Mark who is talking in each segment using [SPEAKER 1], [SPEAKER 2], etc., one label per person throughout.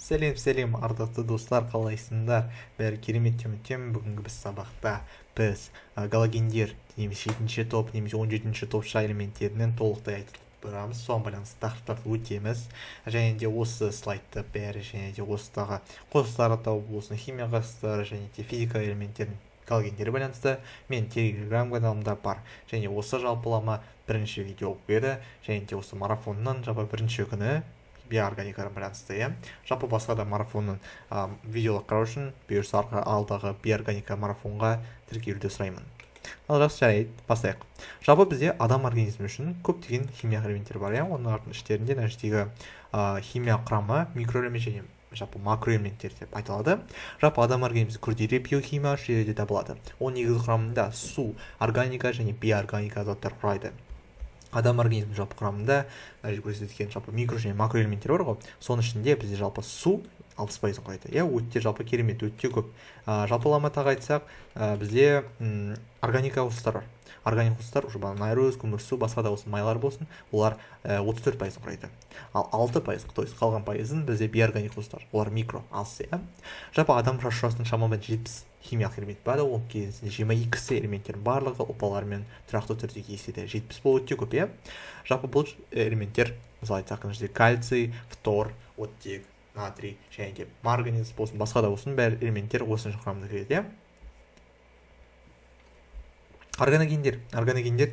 [SPEAKER 1] Сәлем, ардақты достар, қалайсыңдар? Бәрі керемет темі. Бүгінгі біз сабақта біз галогендер немесе 7-ші топ немесе 17-ші топша элементтерінен толықтай айтып тұрамыз. Соған байланысты тақырыптарды өтеміз. Және де осы слайдты бәрі және де осыдағы қосылыстар атауы болсын, химия қосылыстары және де физика элементтерінің галогендері байланысты мен телеграм каналымда бар. Және осы жалпылама бірінші видео оқиды. Және де осы марафонның бірінші күні биоорганикаға байланысты, жалпы басқа да марафонның видеолар қарау үшін бұйырса алдағы биоорганика марафонға тіркелуді сұраймын. Ал жақсы, жарайды, бастайық. Жалпы бізде адам организмі үшін көптеген химия элементтер бар, олардың іштерінде нәрестегі химия құрамы микроэлемент және жалпы макроэлементтер деп айтылады. Жалпы адам организмі күрделі биохимия жүйеде табылады. Оның негізгі құрамында су, органика және биоорганика заттар құрайды. Адам организмі жалпы құрамында көрсеткен жалпы микро және макроэлементтер бар ғой. Соның ішінде бізде жалпы су 60% құрайды. Өте жалпы керемет, өте көп. Жалпылама тағы айтсақ, бізде органика қосылыстар бар. Органик қосылыстар уже наирөз, көмірсу, басқа да осы майлар болсын, олар 34% құрайды. Ал 6%, то есть қалған пайызын бізде биоорганик қосылыстар, олар микро, аз. Жалпы адам шашырасының шамамен 70 химиялық элемент бар, ол кезінде 22 элементтердің барлығы ұлпалармен тұрақты түрде кездеседі. 70 бұл өте көп, Жалпы бұл элементтер, мысалы айтсақ, кальций, фтор, оттек, натрий және де марганец болсын, басқа да болсын, бәрі элементтер осының құрамына кіреді, Органогендер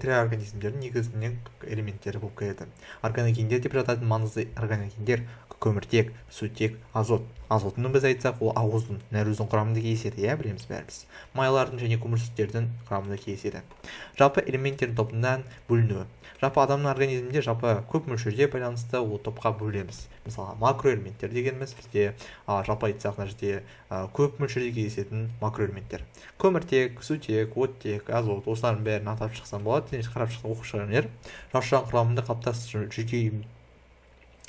[SPEAKER 1] тірі организмдердің негізінен элементтері болып келеді. Органогендер деп жататын маңызды органогендер көміртек, сутек, азот. Азотын біз айтсақ, ол ауыздың, нәрөздің құрамында кездеседі, білеміз бәріміз. Майлардың және көмірсутектердің құрамында кездеседі. Жалпы элементтердің тобынан бөлінуі. Жалпы адамның организмінде жалпы көп мөлшерде байланысты ол топқа бөлеміз. Мысалы, макроэлементтер дегеніміз бізде жалпы айтсақ, көп мөлшерде кездесетін макроэлементтер. Көміртек, сутек, оттек, азот, осылардың бәрін атап шықсам болады, қарап шықсам оқып шығарыңдар. Жасушаның құрамында қалыптастырады,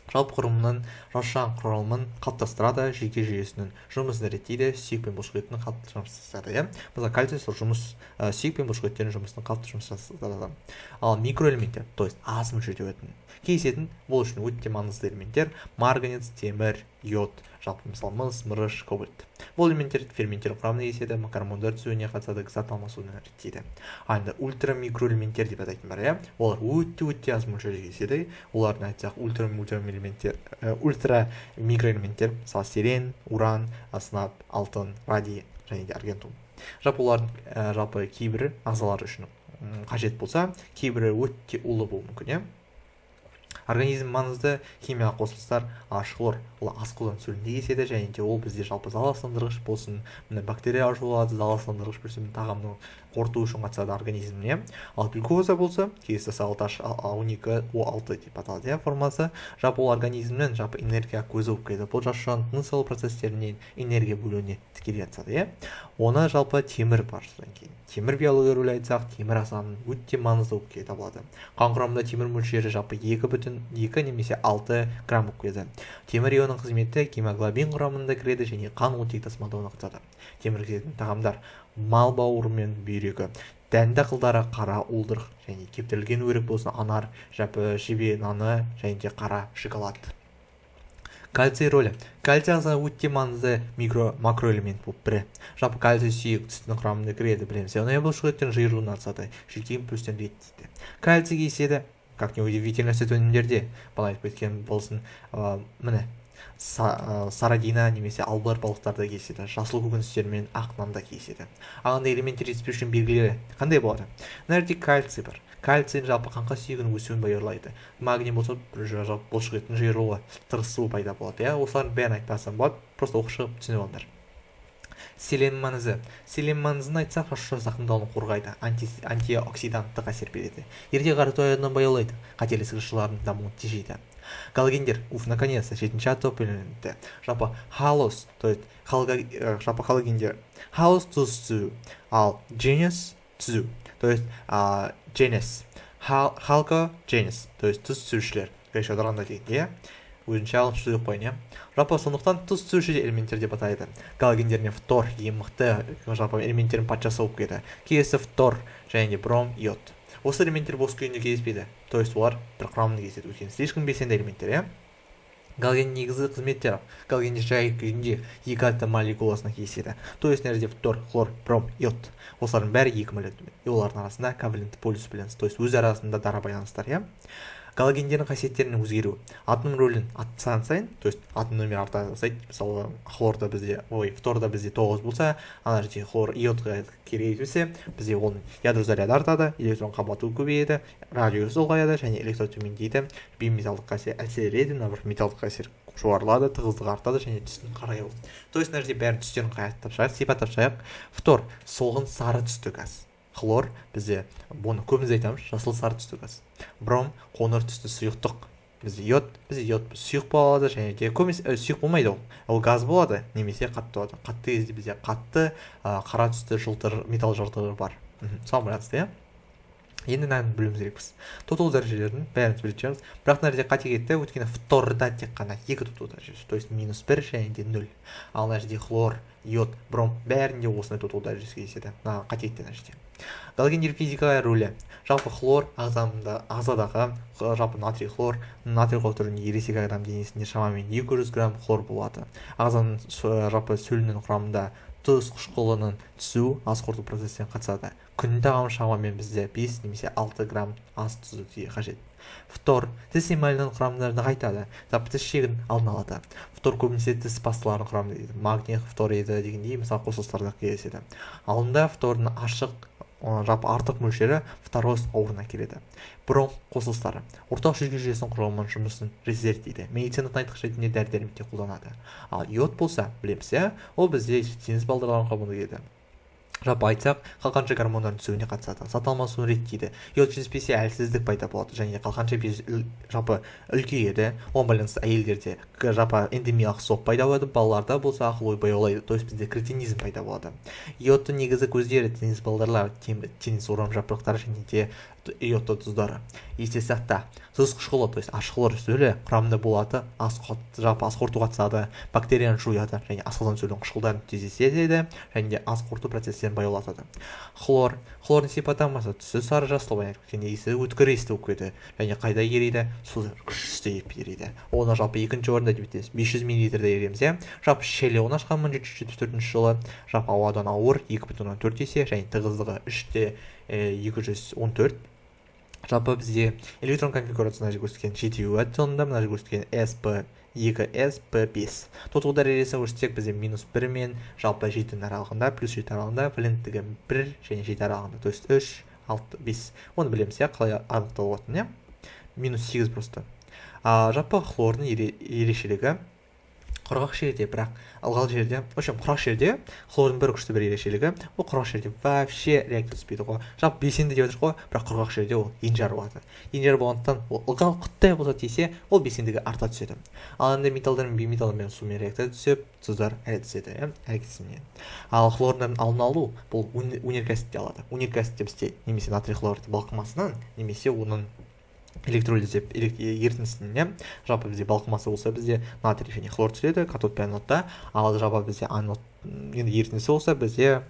[SPEAKER 1] жалпы құрамын қалыптастырады, жүйке жүйесінің жұмысын реттейді, сүйек пен бұлшықеттің қалыпты жұмыс жасайды. Мысалы, кальций сүйек пен бұлшықеттердің жұмысының қалыпты жұмыс жасайды. Ал микроэлементтер, то есть аз мөлшерде кездесетін, бұл үшін өте маңызды элементтер марганец, темір, йод, жалпы мысалы мыс, мырыш, кобальт. Бұл элементтер ферменттер құрамына кездеседі, макромондар түзуіне қатысады, зат алмасуына реттейді. Ал ультрамикроэлементтер деп атайтын бар, олар өте аз мөлшерде кездеседі. Олардың айтсақ ультрамикроэлементтер, мысалы селен, уран, аснап, алтын, радий және де аргентум. Жалпы олардың жалпы кейбірі ағзалар үшін қажет болса, кейбірі өте улы болуы мүмкін, Организм маңызды химиялық қосылыстар ашқылыр, ол асқылын сөлінде кездеседі, және де ол бізде жалпы залалсыздандырғыш болсын, бактерия ашылады, залалсыздандырғыш болсын, тағамның қорыту үшін қатысады организміне. Ал глюкоза болса, кездесі салташ 12O6 деп аталады, формасы, жалпы ол организмнің жалпы энергия көзі болып келеді. Бұл жасушаның тыныс алу процестерінен энергия бөлуіне тікелей қатысады, Оны жалпы темір бар. Темір биология рөлі айтсақ, темір ағзаның өте маңызды болып келеді табылады. Қан құрамында темір мөлшері жалпы 2,2 немесе 6 грамм болып келеді. Темір ионың қызметі гемоглобин құрамында кіреді және қан оттек тасымалдауына қатысады. Темір кіретін тағамдар мал бауыры мен бүйрегі, дәнді дақылдары қара уылдырық және кептірілген өрік болсын анар, жебе наны және де қара шоколад. Кальций рөлі. Кальций ағзаға өте маңызды макроэлемент болып бірі. Жалпы кальций сүйек түсінің құрамында кіреді, білеміз. Оны бұлшықеттің жиырылуына қатысады, жүйке импульстен реттейді. Кальций кездеседі, как не удивительно, сүт өнімдерде. Бала айтып кеткен болсын, сардина немесе албар балықтарда кездеседі, жасыл көкөністер мен ақ нанда кездеседі. Ағында элементтер жетіспеушілігінің белгілері қандай болады? Мына кальций бар. Кальций жалпы қанқа сүйегінің өсуін баярлайды. Магний болса, бұлшықеттің жиырылуы, тырысуы пайда болады. Осылардың бәрін айтпасам болады, просто оқып шығып түсініп алыңдар. Селен маңызы. Селен маңызын айтсақ, жасуша зақымдалуын қорғайды, антиоксиданттық әсер береді. Ерте қарату аяғынан баяулайды, қателесік жасушалардың дамуын тежейді. Галогендер, наконец-то, 7-ші топ элементі. Жалпы халос, то есть жалпы галогендер. Халос түзу, ал genus түзу, то есть genus. Халко genus, то есть тұз түзушілер. Көш аударғанда деген, өзінше алып түзу қойын, Жалпы сондықтан тұз түзуші элементтер деп атайды. Галогендеріне фтор, ең мықты жалпы элементтердің патшасы болып келеді. Кейесі фтор және де бром, йод. Осы элементтер бос күйінде кездеспейді. То есть олар бір құрамында кездеседі. Өйткені слишком белсенді элементтер, галген негізгі қызметтері галгенде жай күйінде екі атом молекуласына кездеседі. То есть мына жерде фтор, хлор, бром, йод. Осылардың бәрі екі молекула. Олардың арасында ковалентті полюс байланыс, то есть өз арасында дара байланыстар, иә. Галогендердің қасиеттерінің өзгеруі атом рөлін артқан сайын, то есть атом нөмірі арта бастайды. Мысалы хлорда бізде, фторда бізде 9 болса, ана жерде хлор йодқа керек етсе, бізде оның ядро заряды артады, электрон қабаты көбейеді, радиусы ұлғаяды және электрон төмендейді. Бейметалдық әсер етеді, металдық әсер жоғарылады, тығыздығы артады және түстің қараюы. То есть мына жерде бәрін түстерін сипаттап шығайық. Фтор солғын сары түсті газ. Хлор бізде, бұны көбіміз айтамыз, жасыл сары түсті газ. Бром қоңыр түсті сұйықтық. Бізде йод сұйық болады және де көбінесе сұйық болмайды, ол газ болады немесе қатты болады. Қатты кезде бізде қатты қара түсті жылтыр металл жылтыры бар. Соған байланысты, иә. Енді мынаны білуіміз керекпіз. Тотал дәрежелердің бәрін біліп шығамыз. Бірақ мына жерде қате кетті, өйткені фторда тек қана екі тотал дәрежесі, то есть -1 және де 0. Ал мына жерде хлор, йод, бром бәрінде осындай тотал дәрежесі кездеседі. Қате кетті мына жерде. Галогендер физикаға рөлі. Жалпы хлор ағзадағы жалпы натрий хлор түрінде ересек адам денесінде шамамен 200 грамм хлор болады. Ағзаның жалпы сөлінің құрамында тұз қышқылының түсу ас қорыту процесіне қатысады. Күнде тағам шамамен бізде 5 немесе 6 грамм ас тұзы қажет. Фтор тіс эмалінің құрамдарын нығайтады, тіс шегін алдын алады. Фтор көбінесе тіс пасталарының құрамында дейді. Магний фтор еді дегендей мысалы қосылыстарда кездеседі. Алдында фтордың жалпы артық мөлшері фтороз ауруына келеді. Бром қосылыстары ортақ жүйке жүйесінің құрылымының жұмысын зерттейді. Медициналық айтқыш ретінде дәрі-дәрмекте қолданады. Ал йод болса, білеміз, ол бізде теңіз балдырларын қабылдайды еді. Жалпы айтсақ, қалқанша гормондардың түсуіне қатысады, зат алмасуын реттейді. Йод жетіспесе әлсіздік пайда болады және қалқанша жалпы үлкейеді. Оған байланысты әйелдерде жалпы эндемиялық соқ пайда болады, балаларда болса ақыл ой баяулайды, то есть бізде кретинизм пайда болады. Йодтың негізгі көздері теңіз балдырлар, теңіз орам жапырақтары және де йодты тұздары. Есте сақта, тұз қышқылы, то есть ашқылыр сөлі құрамында болады, жалпы ас қорытуға қатысады, бактерияны жояды және асқазан сөлінің қышқылдарын тездетеді және де ас қорыту процестерін баяулатады. Хлордың сипаттамасы түсі сары жасыл баянайды, және иісі өткір иісті болып кетеді және қайда ериді? Су күшті ериді. Оны жалпы екінші орында деп айтамыз, 500 мл ереміз. Жалпы шелеуін ашқан 1774 жылы, жалпы ауадан ауыр 2,4 есе және тығыздығы 3,214. Жалпы бізде электрон конфигурациясына көрсеткен жетеуі атомында, мына көрсеткен sp2 sp5. Тотал дәрежесін көрсетсек бізде -1 мен жалпы 7 аралығында, +7 аралығында, валенттігі 1 және 7 аралығында, то есть 3, 6, 5. Оны білеміз, қалай анықталатынын, -8 просто. Жалпы хлордың ерекшелігі құрғақ жерде, бірақ ылғал жерде, құрғақ жерде хлордың бір күшті бір ерекшелігі, ол құрғақ жерде вообще реакция түспейді ғой. Жалпы белсенді деп жатыр ғой, бірақ құрғақ жерде ол енжар болады. Енжар болғандықтан ол ылғал құттай болса тисе, ол белсендігі арта түседі. Ал енді металдар мен бейметалдармен сумен реакция түсіп, тұздар әрекеттеседі, әрекетсінен. Ал хлордың алдын алу бұл өнеркәсіпте алады. Өнеркәсіпте бізде немесе натрий хлорид балқымасынан, немесе оның электролиз деп ерітіндісінен, жалпы бізде балқымасы болса бізде натрий және хлор түседі катод пен анодта. Ал жалпы бізде анод енді ерітіндісі болса бізде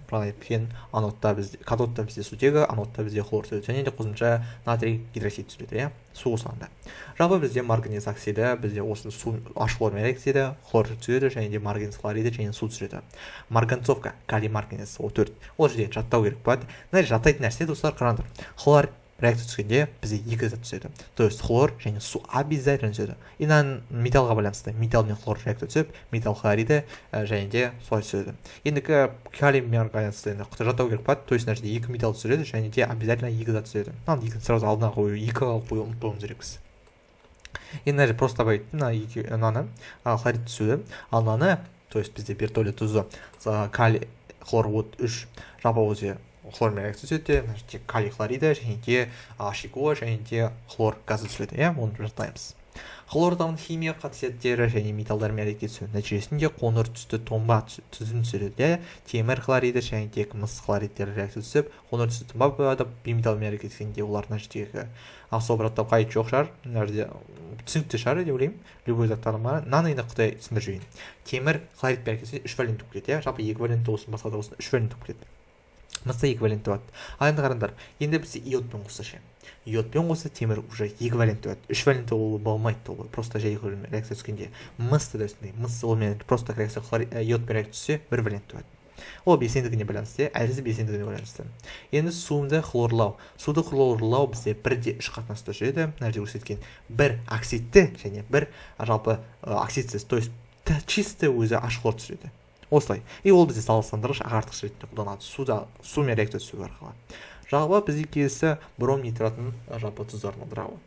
[SPEAKER 1] анодта бізде катодта бізде сутегі, анодта бізде хлор түседі және де қосымша натрий гидроксид түседі, су қосылғанда. Жалпы бізде марганец оксиді, бізде осы су ашқылормен реакцияда хлор түседі және де марганец хлориді және су түседі. Марганцовка, калий марганец O4. Ол жерде жаттау керек болады. Мына жаттайтын нәрсе достар, қараңдар. Хлор реакция түскенде бізде екі зат түседі. То есть хлор және су обязательно түседі. Инан металлға байланысты металл мен хлор реакция түсіп, металл хлориді және де солай түседі. Енді калий марганецті жаттау керек болады. То есть мына жерде екі металл түседі және де обязательно екі зат түседі. Мынаны екіні сразу алдына қою, екі алып қою ұмытпауымыз керекпіз. Енді мына жерде просто мынаны хлорид түседі. Ал мынаны, то есть бізде бертолий тұзы калий хлор O3 жалпы өзі хлормен реакция түседі, калий хлориді және де HCl және де хлор газы түседі, оны жаттаймыз. Хлордың химия қасиеттері және металдармен әрекеттесу нәтижесінде қоңыр түсті томба түзін түсіреді, темір хлориді және де мыс хлоридтері реакция түсіп, қоңыр түсті томба болады, бейметалмен әрекеттескенде олардың жердегі особо жаттау қажет жоқ шығар, түсінікті шығар деп ойлаймын. Любой заттарыма нанойны қытай түсіндіріп жіберейін. Темір хлоридпен әрекеттессе 3 валент болып кетеді, жалпы 2 валент болсын, басқа да болсын 3 валент болып кетеді. мысы эквивалентті болады. Ал енді қараңдар, енді бізде иодпен қосса ше, иодпен қосса темір уже эквивалентті болады. Үш валентті ол болмайды, ол просто жай реакция түскенде мысты да үстінде, мыс олмен просто реакция иодпен реакция түссе бір валентті болады. Ол белсендігіне байланысты, әлсіз белсендігіне байланысты. Енді суды хлорлау. Суды хлорлау бізде 1:3 қатынаста жүреді. Мына жерде көрсеткен бір оксидті және бір жалпы оксидсіз, то есть чисті өзі H хлор түсіреді. Осылай. И ол бізде салыстырғыш ағартқыш ретінде қолданады. Сумен реакция түсу арқылы. Жалпы бізде келесі бром нитратын жалпы тұздарын ыдырауы.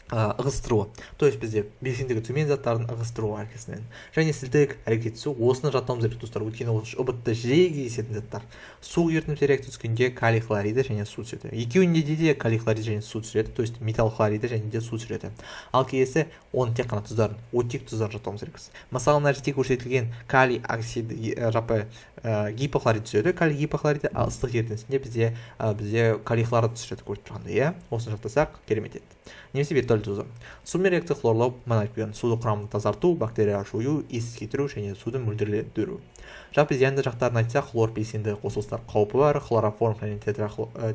[SPEAKER 1] Ығыстыруы. То есть бізде белсендігі төмен заттардың ығыстыруы әрекетінен. Және сілтік әрекет түсу. Осыны жаттауымыз керек достар. Өйткені ол ұбытты жиі кездесетін заттар. Су ерітіндісі реакция түскенде калий хлориді және су түседі. Екеуінде де калий хлориді және су түседі. То есть металл хлориді және де су түседі. Ал келесі оны тек қана тұздарын, оттек тұздарын жаттауымыз керек. Мысалы, мына жерде көрсетілген калий оксиді жалпы гипохлорид түседі. Калий гипохлориді ыстық ерітіндісінде бізде калий хлорид түседі көріп тұрғанда, иә. Осыны жаттасақ керемет еді. Немесе виртуалды тұзы. Сумен реакция хлорлау, мына айтқан суды құрамын тазарту, бактерия жою, иіс кетіру және суды мөлдірлендіру. Жалпы зиянды жақтарын айтсақ, хлор белсенді қосылыстар қаупі бар, хлороформ және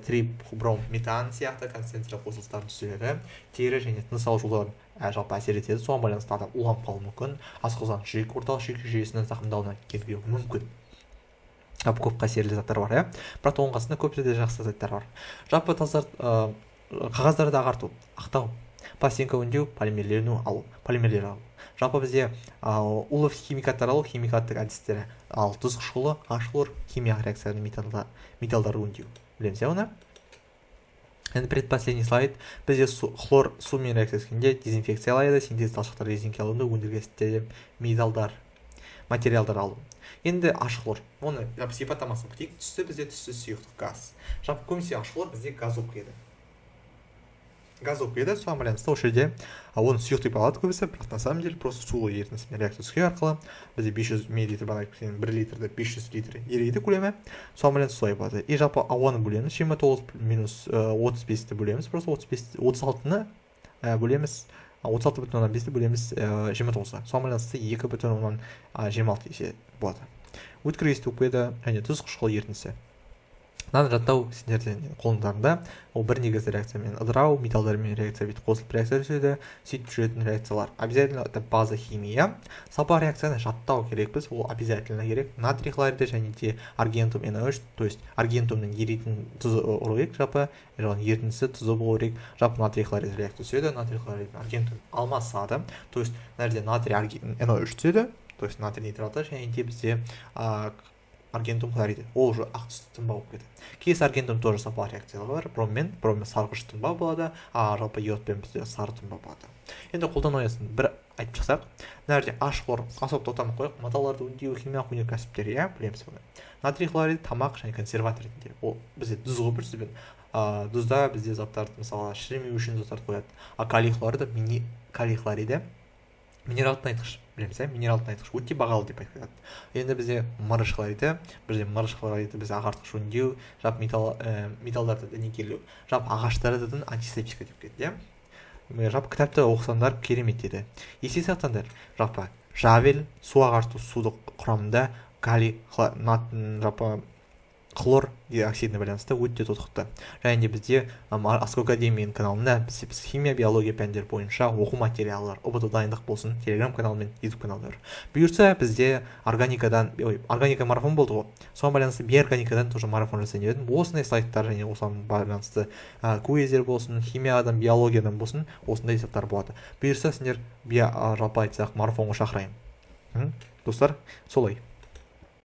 [SPEAKER 1] триброметан сияқты концентрациялы қосылыстар түседі. Тері және тыныс алу жолдарын жалпы әсер етеді. Соған байланысты адам уланып қалуы мүмкін. Асқазан жүрек орталық жүйке жүйесінің зақымдалуына келуі мүмкін. Көп қасиерлі заттар бар, иә. Бірақ оның қасында көп жерде жақсы заттар бар. Жалпы қағаздарды ағарту, ақтау, пластинка өңдеу, полимерлер алу. Жалпы бізде улы химикаттар алу, химикаттық әдістері, ал тұз қышқылы, H хлор, химиялық реакцияны металдар өңдеу. Білеміз, оны? Енді предпоследний слайд. Бізде хлор сумен реакциясында дезинфекциялайды, синтез талшықтар резинке алуында өндіргесінде материалдар алу. Енді H хлор. Оны сипаттамасын күтейік. Түсі бізде түсі сұйықтық газ. Жалпы көбінесе H хлор бізде газ болып келеді. Соған байланысты осы жерде оны сұйық деп алады көбісі, бірақ на самом деле просто сулы ерітіндісімен реакция түскен арқылы бізде 500 мл бана 1 литрді 500 литр ериді көлемі. Соған байланысты солай болады. И жалпы ауаны бөлеміз, 29 минус 35-ті бөлеміз, просто 36-ны бөлеміз, 36,5-ті бөлеміз 29-ға. Соған байланысты 2,26 есе болады. Өткір есті өкпеді және тұз қышқыл ерітіндісі. Мынаны жаттау сендердің қолыңдарында. Ол бір негізді реакциямен ыдырау, металдармен реакция бет қосылып реакция түседі, сөйтіп жүретін реакциялар. Обязательно это база химия. Сапа реакцияны жаттау керекпіз, ол обязательно керек. Натрий хлориді және де аргентум NO3, то есть аргентумның еритін тұзы болу керек, жалпы ерітіндісі тұзы болу керек. Жалпы натрий хлорид реакция түседі, натрий хлорид аргентум алмасады, то есть мына жерде натрий NO3 түседі, то есть натрий нитраты және де бізде аргентум хлориді. Ол уже ақ түсті тұнба болып кетеді. Кейс аргентум тоже сапалы реакциялар бар. Броммен сарғыш тұнба болады, а жалпы иодпен бізде сары тұнба болады. Енді қолдану аясын бір айтып шықсақ, мына жерде H хлор асып тоқтамай қойық, металларды өңдеу химиялық өнеркәсіптер, иә, білеміз бұны. Натрий хлорид тамақ және консерватор ретінде. Ол бізде тұз ғой, бір сөзбен. Тұзда бізде заттарды мысалы шіремеу үшін заттарды қояды. А калий хлориді минералды тыңайтқыш, білеміз, минералды тыңайтқыш өте бағалы деп айтылады. Енді бізде мырыш хлориді бізде ағартқыш өңдеу, жалпы металдарды дәнекерлеу, жалпы ағаштардың антисептика деп кетеді, иә. Жалпы кітапты оқысаңдар керемет еді. Есте сақтаңдар, жалпы жавел, су ағарту судың құрамында калий, жалпы хлор диоксидіне байланысты өте тотықты. Және де бізде Аскол Академияның каналында біз химия, биология пәндері бойынша оқу материалдар, ұбт дайындық болсын, телеграм канал мен ютуб каналдар. Бұйырса бізде органика марафон болды ғой. Соған байланысты биорганикадан тоже марафон жасайын едім. Осындай слайдтар және осыған байланысты квиздер болсын, химиядан, биологиядан болсын, осындай заттар болады. Бұйырса сендер жалпы айтсақ марафонға шақырайын. Достар, солай.